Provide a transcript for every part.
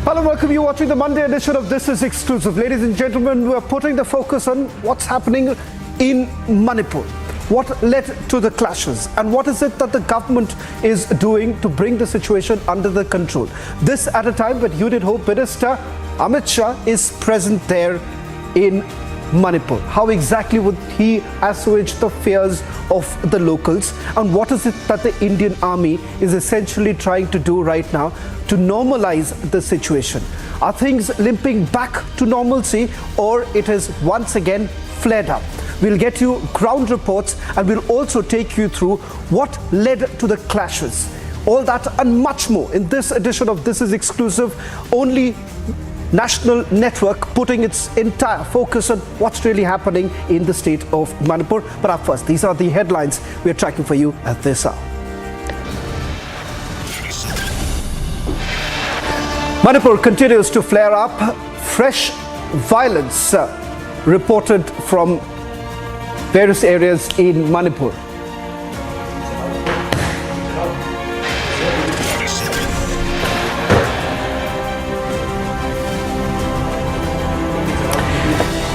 Hello, welcome. You're watching the Monday edition of This Is Exclusive. Ladies and gentlemen, we are putting the focus on what's happening in Manipur. What led to the clashes and what is it that the government is doing to bring the situation under the control? This at a time when Union Home Minister Amit Shah is present there in Manipur. How exactly would he assuage the fears of the locals, and what is it that the Indian Army is essentially trying to do right now to normalize the situation? Are things limping back to normalcy, or it has once again flared up? We'll get you ground reports and we'll also take you through what led to the clashes. All that and much more in this edition of This Is Exclusive. Only national network putting its entire focus on what's really happening in the state of Manipur. But up first, these are the headlines we're tracking for you at this hour. Manipur continues to flare up. Fresh violence reported from various areas in Manipur.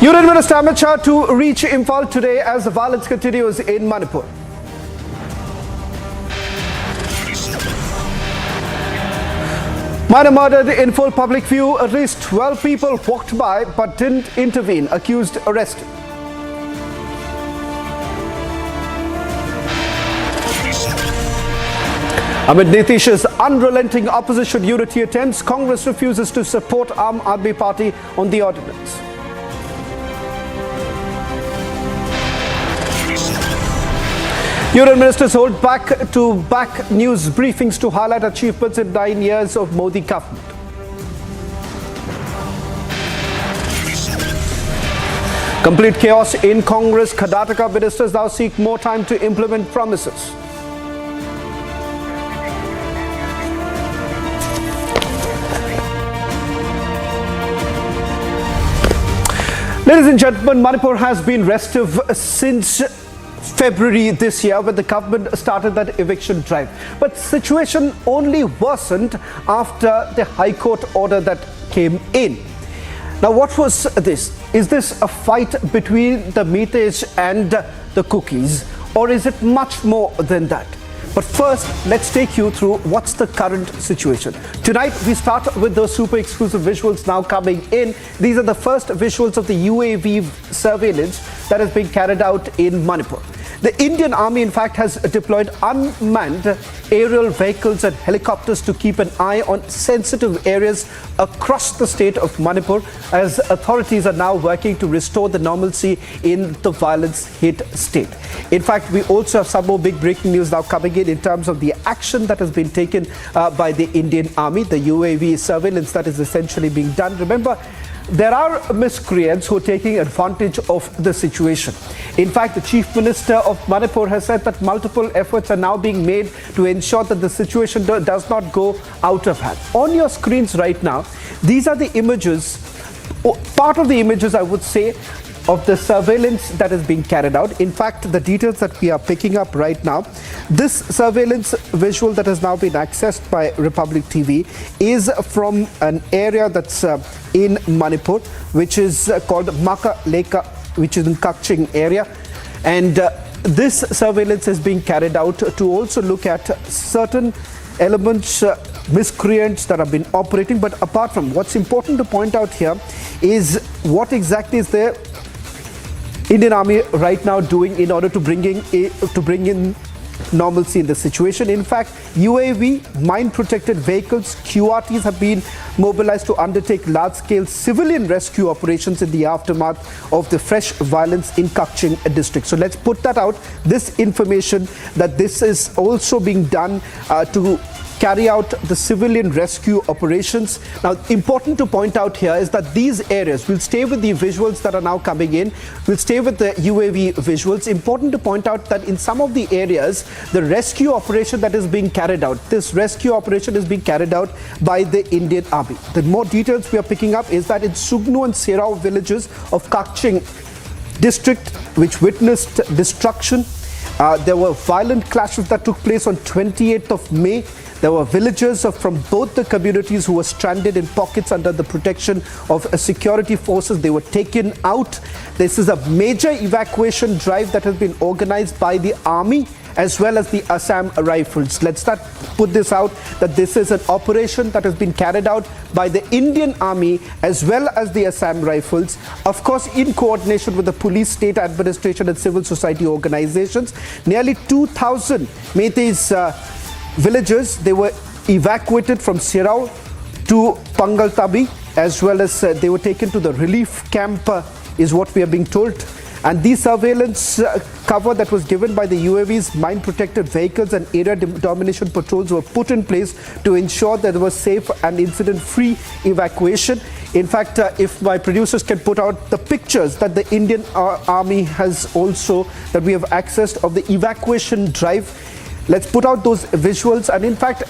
Union Minister Amit Shah to reach Imphal today as the violence continues in Manipur. Minor murdered in full public view. At least 12 people walked by but didn't intervene. Accused arrested. Amid Nitish's unrelenting opposition, unity attempts. Congress refuses to support Aam Aadmi Party on the ordinance. Union ministers hold back-to-back news briefings to highlight achievements in 9 years of Modi government. Complete chaos in Congress. Karnataka ministers now seek more time to implement promises. Ladies and gentlemen, Manipur has been restive since February this year when the government started that eviction drive. But situation only worsened after the High Court order that came in. Now, what was this? Is this a fight between the Militants and the Kukis, or is it much more than that? But first, let's take you through what's the current situation. Tonight, we start with those super exclusive visuals now coming in. These are the first visuals of the UAV surveillance that has been carried out in Manipur. The Indian Army, in fact, has deployed unmanned aerial vehicles and helicopters to keep an eye on sensitive areas across the state of Manipur, as authorities are now working to restore the normalcy in the violence-hit state. In fact, we also have some more big breaking news now coming in terms of the action that has been taken by the Indian Army, the UAV surveillance that is essentially being done. Remember, there are miscreants who are taking advantage of the situation. In fact, the Chief Minister of Manipur has said that multiple efforts are now being made to ensure that the situation does not go out of hand. On your screens right now, these are the images, part of the images, I would say, of the surveillance that is being carried out. In fact, the details that we are picking up right now, this surveillance visual that has now been accessed by Republic TV is from an area that's in Manipur, which is called Maka Leka, which is in Kakching area. And this surveillance is being carried out to also look at certain elements, miscreants that have been operating. But apart from, what's important to point out here is what exactly is the Indian Army right now doing in order to bring in normalcy in the situation. In fact, UAV, mine-protected vehicles, QRTs have been mobilized to undertake large-scale civilian rescue operations in the aftermath of the fresh violence in Kakching district. So let's put that out, this information that this is also being done to carry out the civilian rescue operations. Now, important to point out here is that these areas, we'll stay with the visuals that are now coming in, we'll stay with the UAV visuals. Important to point out that in some of the areas, the rescue operation that is being carried out, this rescue operation is being carried out by the Indian Army. The more details we are picking up is that in Sugunu and Serou villages of Kakching district, which witnessed destruction, There were violent clashes that took place on 28th of May. There were villagers from both the communities who were stranded in pockets under the protection of security forces. They were taken out. This is a major evacuation drive that has been organized by the army as well as the Assam Rifles. Let's not put this out that this is an operation that has been carried out by the Indian Army as well as the Assam Rifles, of course in coordination with the police, state administration and civil society organizations. Nearly 2,000 Meiteis villagers, they were evacuated from Serou to Pangaltabi, as well as they were taken to the relief camp, is what we are being told. And the surveillance cover that was given by the UAVs, mine-protected vehicles and area domination patrols were put in place to ensure that there was safe and incident-free evacuation. In fact, if my producers can put out the pictures that the Indian Army has also, that we have accessed of the evacuation drive. Let's put out those visuals and in fact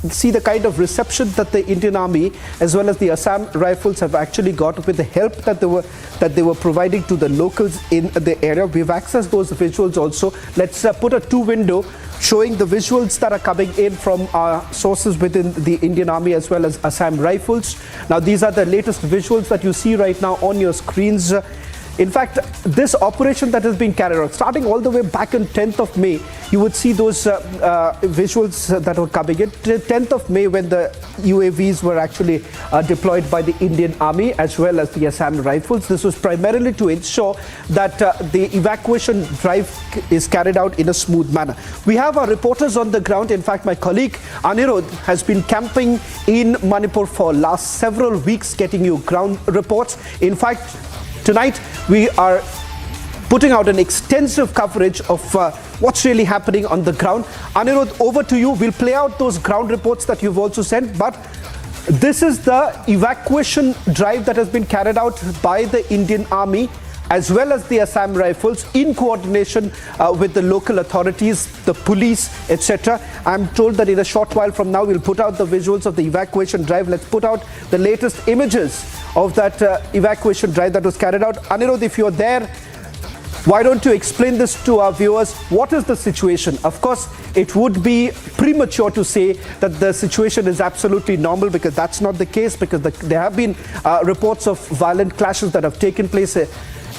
see the kind of reception that the Indian Army as well as the Assam Rifles have actually got with the help that they were providing to the locals in the area. We've accessed those visuals also. Let's put a two-window showing the visuals that are coming in from our sources within the Indian Army as well as Assam Rifles. Now these are the latest visuals that you see right now on your screens. In fact, this operation that has been carried out, starting all the way back on 10th of May, you would see those visuals that were coming in. 10th of May when the UAVs were actually deployed by the Indian Army as well as the Assam Rifles. This was primarily to ensure that the evacuation drive is carried out in a smooth manner. We have our reporters on the ground. In fact, my colleague Anirudh has been camping in Manipur for last several weeks, getting you ground reports. In fact, tonight, we are putting out an extensive coverage of what's really happening on the ground. Anirudh, over to you. We'll play out those ground reports that you've also sent, but this is the evacuation drive that has been carried out by the Indian Army as well as the Assam Rifles in coordination with the local authorities, the police, etc. I'm told that in a short while from now, we'll put out the visuals of the evacuation drive. Let's put out the latest images of that evacuation drive that was carried out. Anirudh, if you're there, why don't you explain this to our viewers? What is the situation? Of course, it would be premature to say that the situation is absolutely normal, because that's not the case, because there have been reports of violent clashes that have taken place.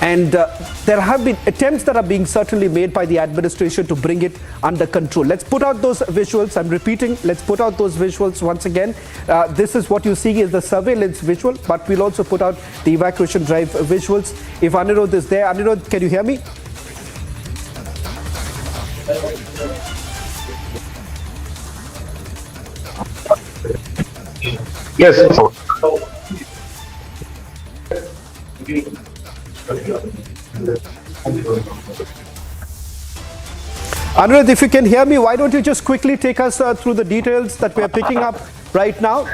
And there have been attempts that are being certainly made by the administration to bring it under control. Let's put out those visuals. I'm repeating, let's put out those visuals once again. This is what you see is the surveillance visual, but we'll also put out the evacuation drive visuals. If Anirudh is there, Anirudh, can you hear me? Yes. Anirudh, if you can hear me, why don't you just quickly take us through the details that we are picking up right now?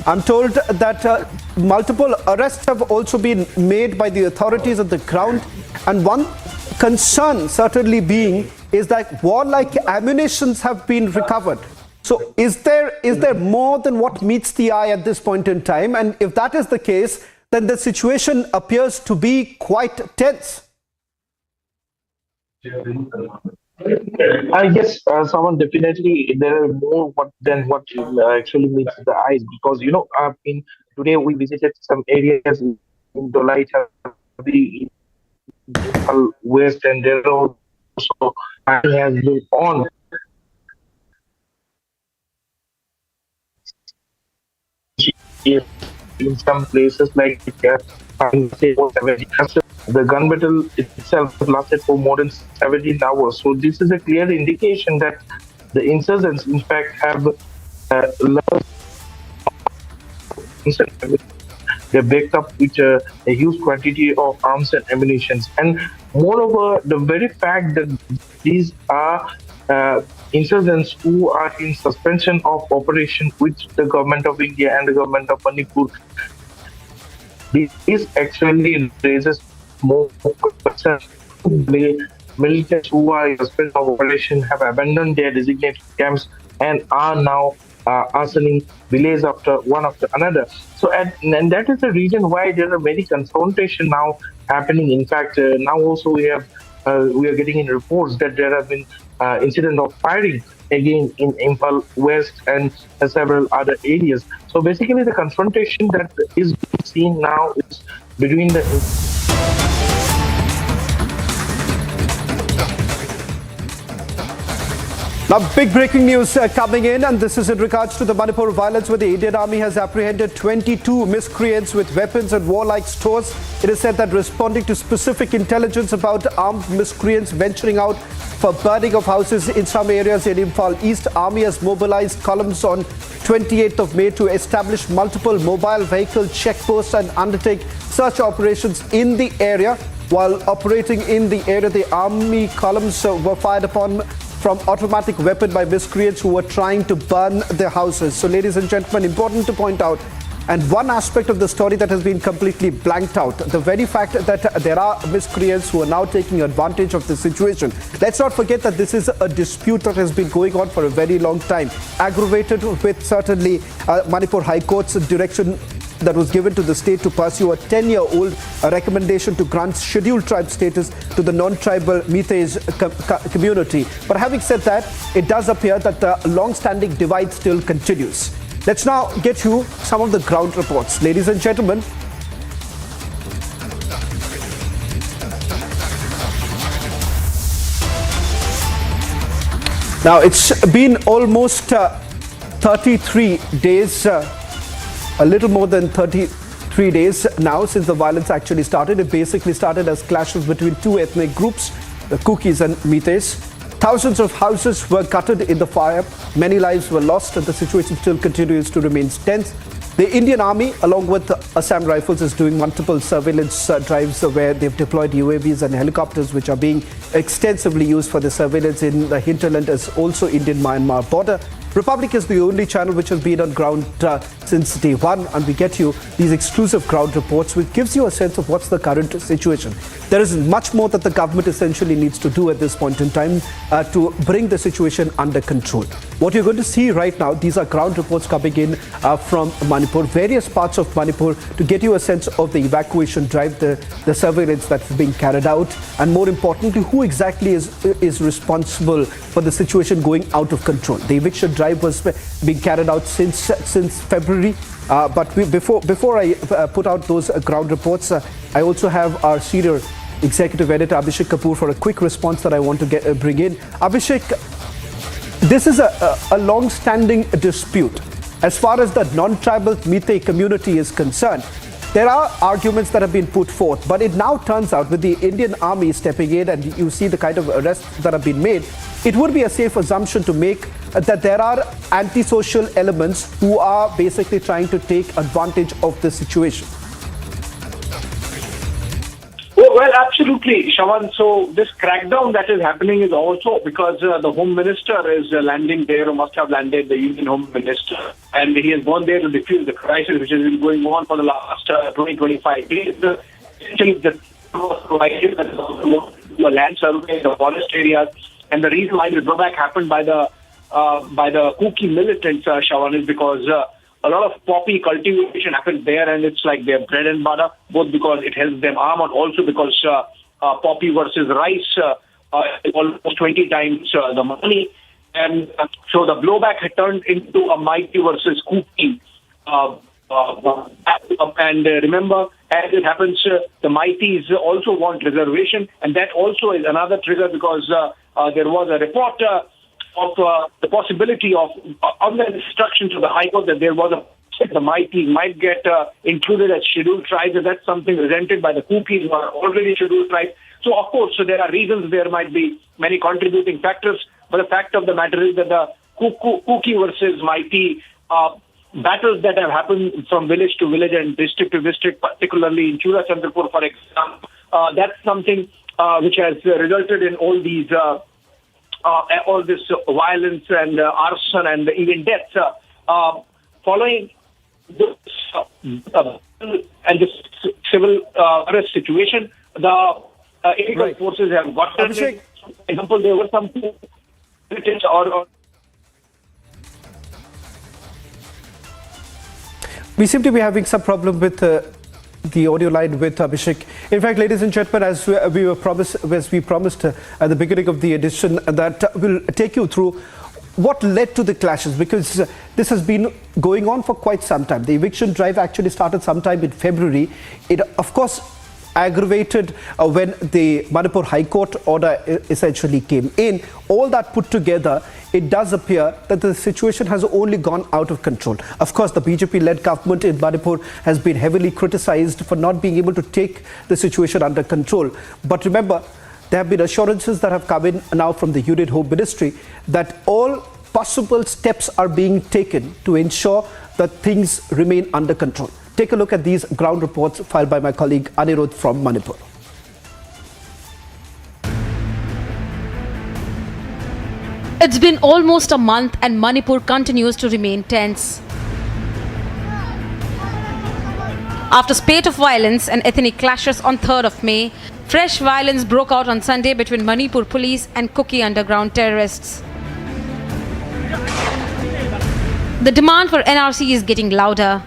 I'm told that multiple arrests have also been made by the authorities on the ground, and one concern certainly being is that warlike ammunitions have been recovered. So is there more than what meets the eye at this point in time? And if that is the case, then the situation appears to be quite tense. Yes, someone definitely there are more than what actually meets the eyes, because today we visited some areas in Dolai, the Imphal West, and there also fighting has been on. In some places like the gun battle itself lasted for more than 17 hours. So this is a clear indication that the insurgents, in fact, have lost. They backed up with a huge quantity of arms and ammunition. And moreover, the very fact that these are insurgents who are in suspension of operation with the government of India and the government of Manipur, this actually raises more concern. Militants who are in suspension of operation have abandoned their designated camps and are now arsoning village after one after another. So, and that is the reason why there are many confrontation now happening. In fact, now also we have we are getting in reports that there have been incident of firing again in Imphal West and several other areas. So basically, the confrontation that is being seen now is between the Now, big breaking news coming in, and this is in regards to the Manipur violence where the Indian Army has apprehended 22 miscreants with weapons and warlike stores. It is said that responding to specific intelligence about armed miscreants venturing out for burning of houses in some areas in Imphal East, Army has mobilized columns on 28th of May to establish multiple mobile vehicle checkposts and undertake search operations in the area. While operating in the area, the army columns were fired upon from automatic weapon by miscreants who were trying to burn their houses. So, ladies and gentlemen, important to point out, and one aspect of the story that has been completely blanked out, the very fact that there are miscreants who are now taking advantage of the situation. Let's not forget that this is a dispute that has been going on for a very long time, aggravated with certainly Manipur High Court's direction that was given to the state to pursue a 10-year-old recommendation to grant scheduled tribe status to the non-tribal Meiteis community. But having said that, it does appear that the long-standing divide still continues. Let's now get you some of the ground reports. Ladies and gentlemen, now it's been almost 33 days, a little more than 33 days now since the violence actually started. It basically started as clashes between two ethnic groups, the Kukis and Meiteis. Thousands of houses were gutted in the fire. Many lives were lost, and the situation still continues to remain tense. The Indian Army, along with Assam Rifles, is doing multiple surveillance drives where they've deployed UAVs and helicopters, which are being extensively used for the surveillance in the hinterland as also Indian-Myanmar border. Republic is the only channel which has been on ground since day one, and we get you these exclusive ground reports, which gives you a sense of what's the current situation. There is much more that the government essentially needs to do at this point in time to bring the situation under control. What you're going to see right now, these are ground reports coming in from Manipur, various parts of Manipur, to get you a sense of the evacuation drive, the surveillance that's being carried out, and more importantly, who exactly is responsible for the situation going out of control. The eviction drive was being carried out since February. But before I put out those ground reports, I also have our senior executive editor Abhishek Kapoor for a quick response that I want to bring in. Abhishek, this is a long-standing dispute. As far as the non-tribal Meitei community is concerned, there are arguments that have been put forth, but it now turns out with the Indian Army stepping in and you see the kind of arrests that have been made, it would be a safe assumption to make that there are antisocial elements who are basically trying to take advantage of the situation. Well, absolutely, Shawan. So this crackdown that is happening is also because the Home Minister is landing there, or must have landed, the Union Home Minister, and he has gone there to defuse the crisis which has been going on for the last 20-25 days. Essentially, the land survey, the forest areas, and the reason why the drawback happened by the Kuki militants, Shawan, is because a lot of poppy cultivation happens there, and it's like their bread and butter, both because it helps them arm and also because poppy versus rice almost 20 times the money. And so the blowback had turned into a Mighty versus Kuki. And remember, as it happens, the Mighties also want reservation, and that also is another trigger because there was a report of the possibility of on the instruction to the High Court that there was the Mighty might get included as scheduled tribes, and that's something resented by the Kukis who are already scheduled tribes. So, of course, there are reasons, there might be many contributing factors, but the fact of the matter is that the Kuki versus Mighty battles that have happened from village to village and district to district, particularly in Chura Chandrapur, for example, that's something which has resulted in all these all this violence and arson and even deaths. Following this and this civil arrest situation, the illegal forces have gotten. For example, there were some militants or we seem to be having some problem with the audio line with Abhishek. In fact, ladies and gentlemen, as we promised at the beginning of the edition, that we'll take you through what led to the clashes, because this has been going on for quite some time. The eviction drive actually started sometime in February. It, of course, aggravated when the Manipur High Court order essentially came in. All that put together, it does appear that the situation has only gone out of control. Of course, the BJP-led government in Manipur has been heavily criticized for not being able to take the situation under control. But remember, there have been assurances that have come in now from the Union Home Ministry that all possible steps are being taken to ensure that things remain under control. Take a look at these ground reports filed by my colleague Anirudh from Manipur. It's been almost a month and Manipur continues to remain tense. After spate of violence and ethnic clashes on 3rd of May, fresh violence broke out on Sunday between Manipur police and Kuki underground terrorists. The demand for NRC is getting louder.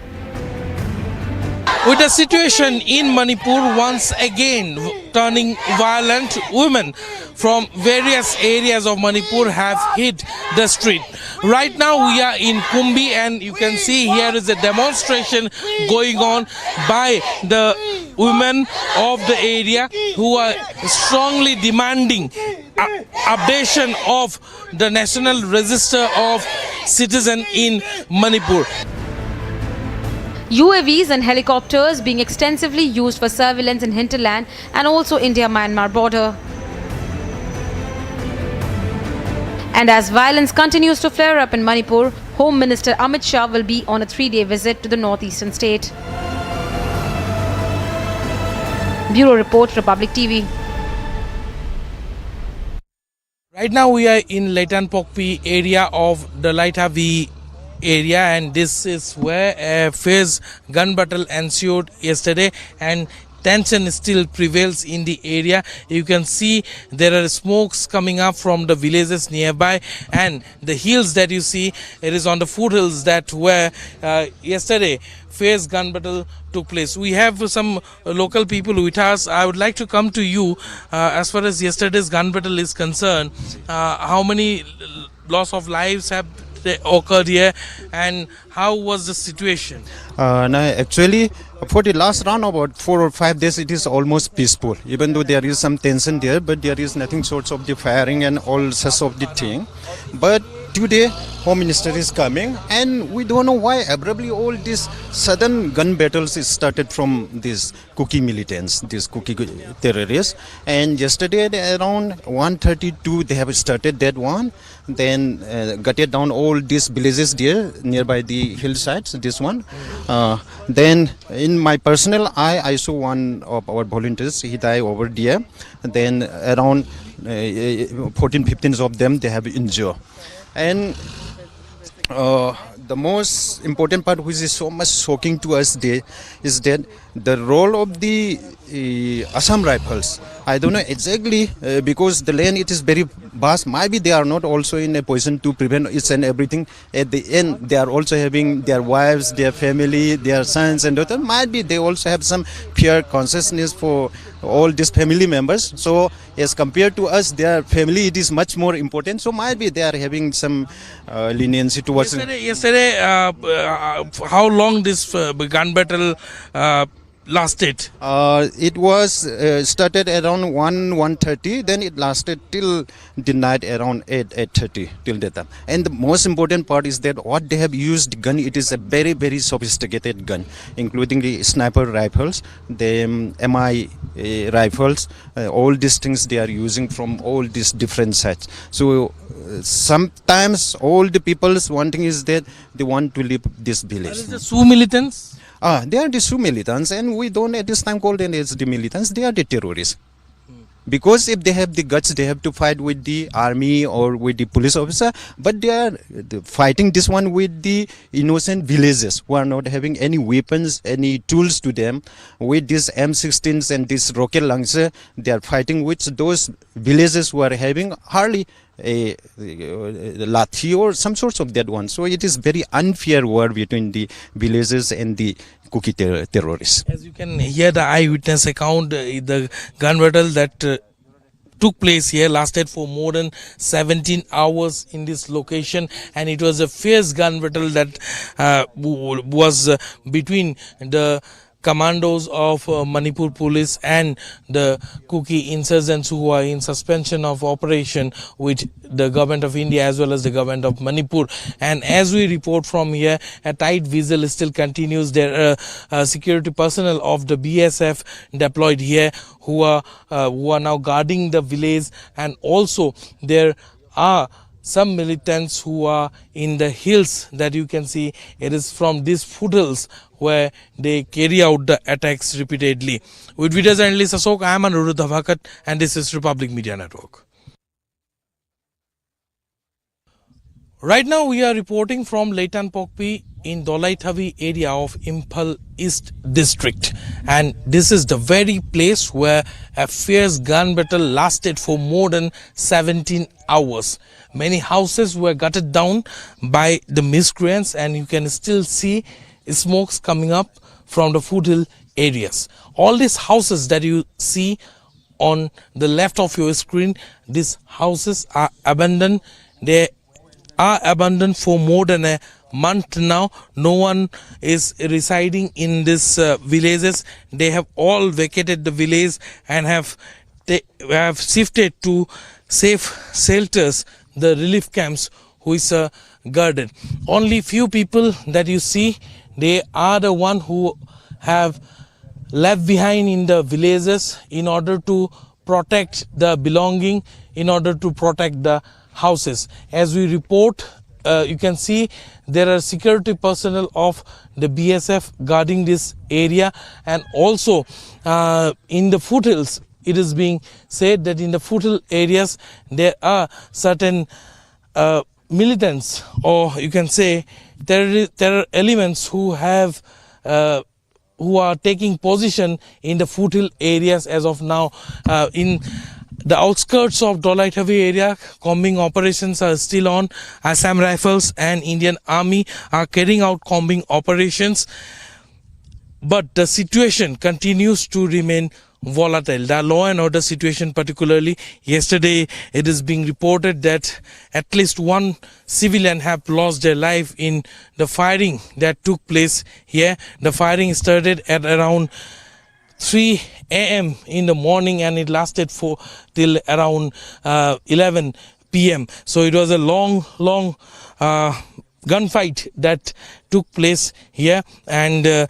With the situation in Manipur once again turning violent, women from various areas of Manipur have hit the street. Right now we are in Kumbi and you can see here is a demonstration going on by the women of the area who are strongly demanding updation of the National Register of Citizen in Manipur. UAVs and helicopters being extensively used for surveillance in hinterland and also India-Myanmar border. And as violence continues to flare up in Manipur, Home Minister Amit Shah will be on a 3-day visit to the northeastern state. Bureau Report, Republic TV. Right now we are in Leitanpokpi area of the Laitavi area, and this is where a fierce gun battle ensued yesterday and tension still prevails in the area. You can see there are smokes coming up from the villages nearby, and the hills that you see, it is on the foothills that where yesterday fierce gun battle took place. We have some local people with us. I would like to come to you as far as yesterday's gun battle is concerned. How many loss of lives have occurred here and how was the situation? No, actually for the last round about 4 or 5 days it is almost peaceful, even though there is some tension there, but there is nothing sorts of the firing and all sorts of the thing. But today Home Minister is coming and we don't know why abruptly all these sudden gun battles is started from these Kuki militants, these Kuki terrorists. And yesterday around 1:32 they have started that one, then gutted down all these villages there nearby the hillsides, this one. Then in my personal eye I saw one of our volunteers, he died over there. Then around 14-15 of them they have injured. And the most important part which is so much shocking to us there is that the role of the Assam Rifles. I don't know exactly because the land it is very vast. Maybe they are not also in a position to prevent it and everything. At the end, they are also having their wives, their family, their sons and daughters. Might be they also have some fear consciousness for all these family members. So as compared to us, their family it is much more important. So might be they are having some leniency towards. Yesterday, how long this gun battle lasted? It was started around 1:30, then it lasted till the night around 8:30 till that time. And the most important part is that what they have used gun, it is a very, very sophisticated gun, including the sniper rifles, the MI rifles, all these things they are using from all these different sites. So sometimes all the people's one thing is that they want to leave this village. That is the Sioux militants? They are the Sioux militants, and we don't at this time call them as the militants. They are the terrorists. Because if they have the guts, they have to fight with the army or with the police officer. But they are fighting this one with the innocent villagers who are not having any weapons, any tools to them. With these M16s and this rocket launcher, they are fighting with those villagers who are having hardly a lathi or some sorts of that one. So it is very unfair war between the villagers and the Kuki terrorists. As you can hear the eyewitness account, the gun battle that took place here lasted for more than 17 hours in this location, and it was a fierce gun battle that was between the commandos of Manipur police and the Kuki insurgents who are in suspension of operation with the government of India as well as the government of Manipur. And as we report from here, a tight vigil still continues. There are security personnel of the BSF deployed here who are now guarding the village, and also there are some militants who are in the hills that you can see. It is from these foothills where they carry out the attacks repeatedly. With video journalist Ashok, I am Anirudh Dhavakat, and this is Republic Media Network. Right now we are reporting from Leitan Pokpi in Dolaithavi area of Imphal East district, and this is the very place where a fierce gun battle lasted for more than 17 hours. Many houses were gutted down by the miscreants, and you can still see smokes coming up from the foothill areas. All these houses that you see on the left of your screen, these houses are abandoned. They are abandoned for more than a month now. No one is residing in these villages. They have all vacated the village and have shifted to safe shelters, the relief camps which are guarded. Only few people that you see, they are the one who have left behind in the villages in order to protect the belonging, in order to protect the houses. As we report, you can see there are security personnel of the BSF guarding this area, and also in the foothills, it is being said that in the foothill areas there are certain militants, or you can say terror elements who have who are taking position in the foothill areas as of now. In the outskirts of Dolaithavi area, combing operations are still on. Assam Rifles and Indian Army are carrying out combing operations, but the situation continues to remain volatile. The law and order situation, particularly yesterday, it is being reported that at least one civilian have lost their life in the firing that took place here. The firing started at around 3 a.m. in the morning, and it lasted till around 11 p.m. So it was a long gunfight that took place here, and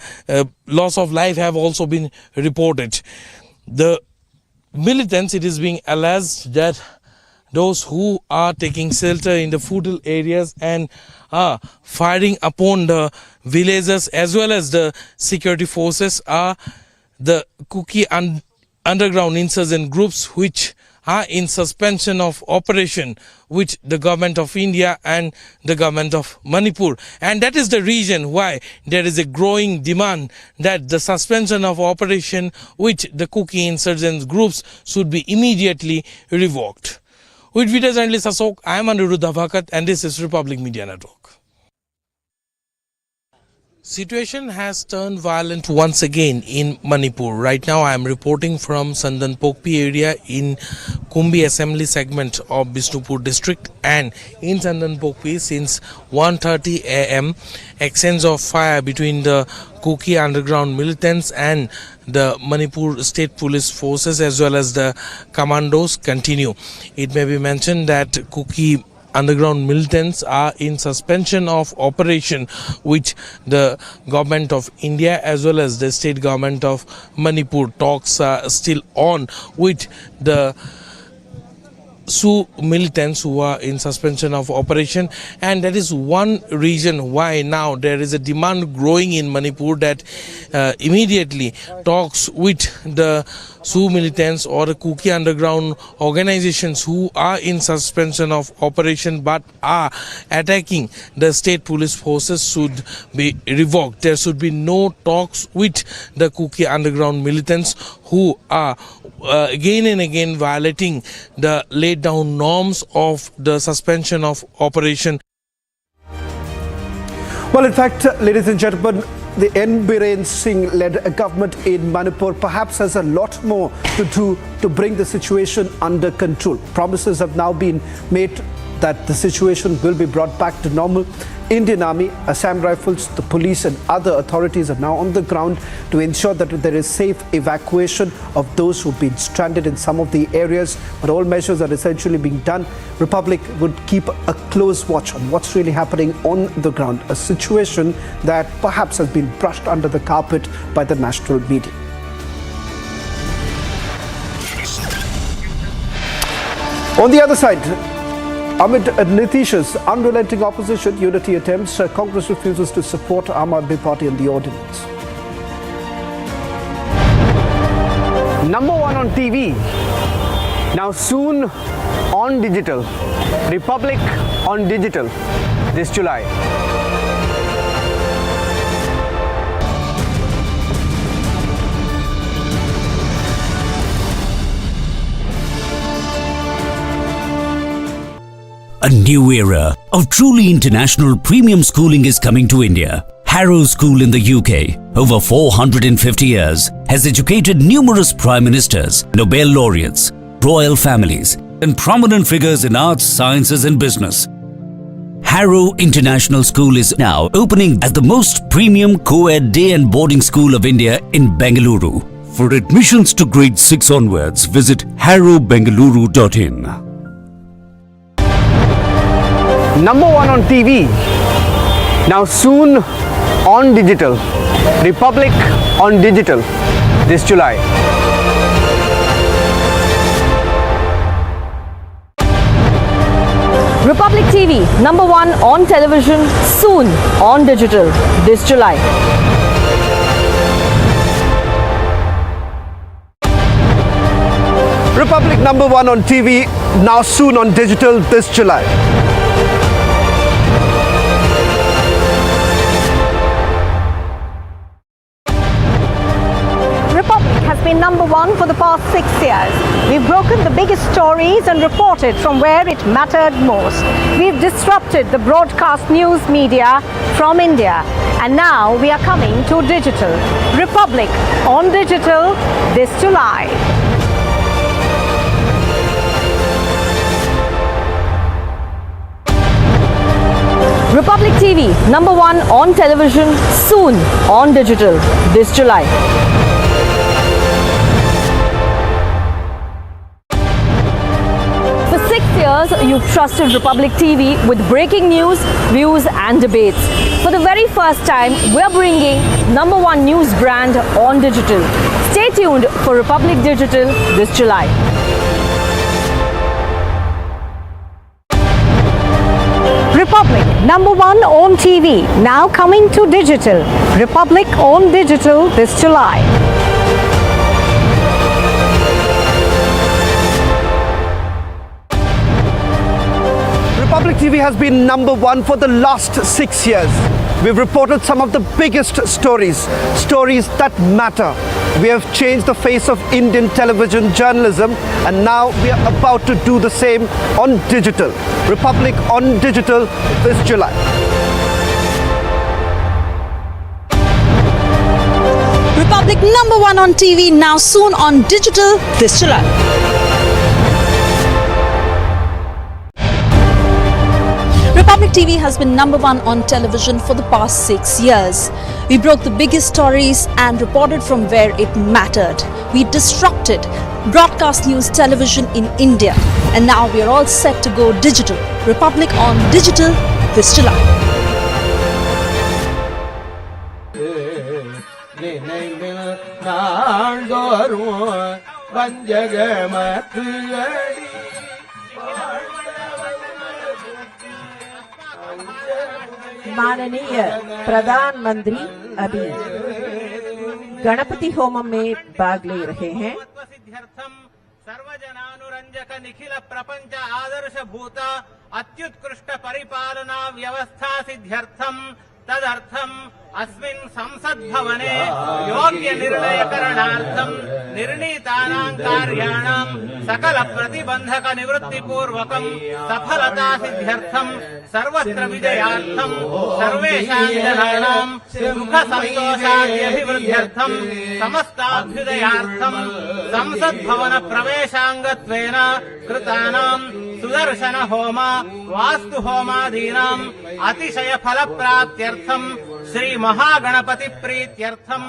loss of life have also been reported. The militants, it is being alleged that those who are taking shelter in the foothill areas and are firing upon the villagers as well as the security forces are the Kuki underground insurgent groups, which are in suspension of operation with the government of India and the government of Manipur. And that is the reason why there is a growing demand that the suspension of operation with the Kuki insurgent groups should be immediately revoked. With video journalist Ashok, I am Anirudh Dhavakat, and this is Republic Media Network. Situation has turned violent once again in Manipur. Right now I am reporting from Sandanpokpi area in Kumbi assembly segment of Bishnupur district, and in Sandanpokpi since 1:30 a.m. exchange of fire between the Kuki underground militants and the Manipur state police forces as well as the commandos continue. It may be mentioned that Kuki underground militants are in suspension of operation which the government of India as well as the state government of Manipur. Talks are still on with the Sioux militants who are in suspension of operation, and that is one reason why now there is a demand growing in Manipur that immediately talks with the Sioux militants or the Kuki underground organizations who are in suspension of operation but are attacking the state police forces should be revoked. There should be no talks with the Kuki underground militants who are again and again violating the laid down norms of the suspension of operation. Well, in fact, ladies and gentlemen, the N. Biren Singh-led government in Manipur perhaps has a lot more to do to bring the situation under control. Promises have now been made that the situation will be brought back to normal. Indian Army, Assam Rifles, the police and other authorities are now on the ground to ensure that there is safe evacuation of those who've been stranded in some of the areas. But all measures are essentially being done. Republic would keep a close watch on what's really happening on the ground, a situation that perhaps has been brushed under the carpet by the national media. On the other side, amid Nitish's unrelenting opposition, unity attempts, Congress refuses to support Aam Aadmi Party and the ordinance. Number 1 on TV, now soon on digital. Republic on digital this July. A new era of truly international premium schooling is coming to India. Harrow School in the UK, over 450 years, has educated numerous prime ministers, Nobel laureates, royal families, and prominent figures in arts, sciences, and business. Harrow International School is now opening as the most premium co-ed day and boarding school of India in Bengaluru. For admissions to grade 6 onwards, visit harrowbengaluru.in. Number 1 on TV, now soon on digital. Republic on digital this July. Republic TV, number 1 on television, soon on digital this July. Republic number 1 on TV, now soon on digital this July. Been number 1 for the past 6 years. We've broken the biggest stories and reported from where it mattered most. We've disrupted the broadcast news media from India. And now we are coming to digital. Republic on digital this July. Republic TV, number 1 on television, soon on digital this July. You've trusted Republic TV with breaking news, views and debates. For the very first time, we're bringing number 1 news brand on digital. Stay tuned for Republic Digital this July. Republic, number 1 on TV, now coming to digital. Republic on digital this July. Republic TV has been number 1 for the last 6 years. We've reported some of the biggest stories that matter. We have changed the face of Indian television journalism, and now we are about to do the same on digital. Republic on digital this July. Republic number 1 on TV, now soon on digital this July. Republic TV has been number 1 on television for the past 6 years. We broke the biggest stories and reported from where it mattered. We disrupted broadcast news television in India, and now we are all set to go digital. Republic on digital this July. माननीय प्रधानमंत्री अभी Ganpati home में भाग ले रहे हैं। सिद्ध्यर्थम सर्वजनानुरंजक निखिल प्रपंच आदर्शभूत अत्युत्कृष्ट परिपालना व्यवस्था सिद्ध्यर्थम तदर्थम अस्मिन् संसद भवने योग्य निर्णय करणार्थम निर्णीतानां कार्याणां सकल प्रतिबंधक निवृत्ति पूर्वकं सफलता सिद्ध्यर्थम सर्वत्र विजयार्थम सर्वेषां जनानां सुख संतोषाद्यभिवृद्ध्यर्थम समस्ताभ्युदयार्थम संसद भवन प्रवेशांगत्वेन कृतानां सुदर्शन होम वास्तु होमादीनां अतिशय फल प्राप्त्यर्थम श्री महागणपति प्रीत्यर्थम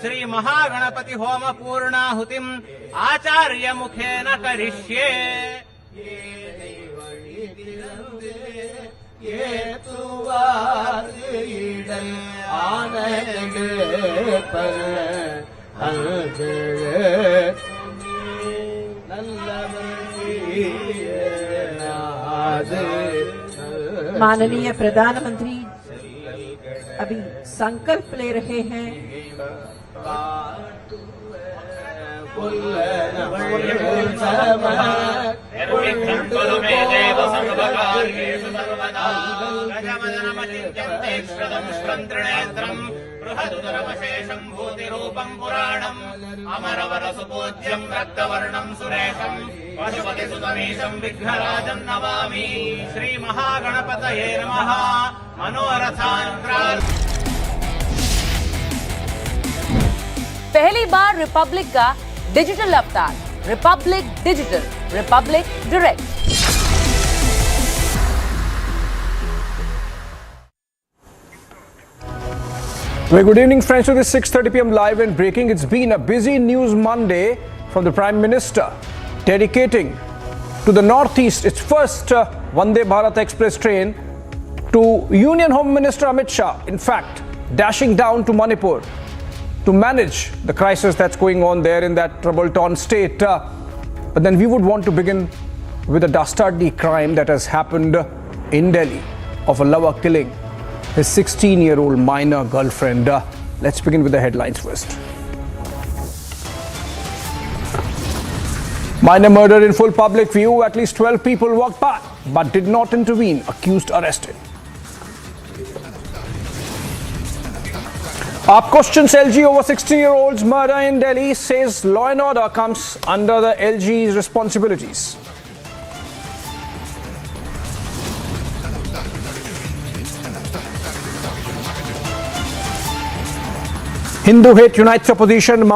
श्री महागणपति होम पूर्णाहुतिम आचार्य मुखेन करिष्ये। माननीय प्रधानमंत्री अभी संकल्प ले रहे हैं। बृहद्दरमशेषं भूतिरूपं पुराणम् अमरवरसुपूज्यं रक्तवर्णं सुरेशं पशुपतिसुतमीशं विघ्नराजं नमामि। श्रीमहागणपतये नमः। मनोरथान् पहली बार रिपब्लिक का डिजिटल अवतार, Republic digital, Republic direct. Very good evening, friends. To this 6:30 p.m. live and breaking. It's been a busy news Monday from the Prime Minister, dedicating to the Northeast its first Vande Bharat Express train, to Union Home Minister Amit Shah, in fact, dashing down to Manipur to manage the crisis that's going on there in that trouble-torn state. But then we would want to begin with a dastardly crime that has happened in Delhi of a lover killing his 16-year-old minor girlfriend. Let's begin with the headlines first. Minor murder in full public view. At least 12 people walked by but did not intervene. Accused arrested. AAP questions LG over 16-year-old's murder in Delhi, says law and order comes under the LG's responsibilities. Hindu hate unites opposition.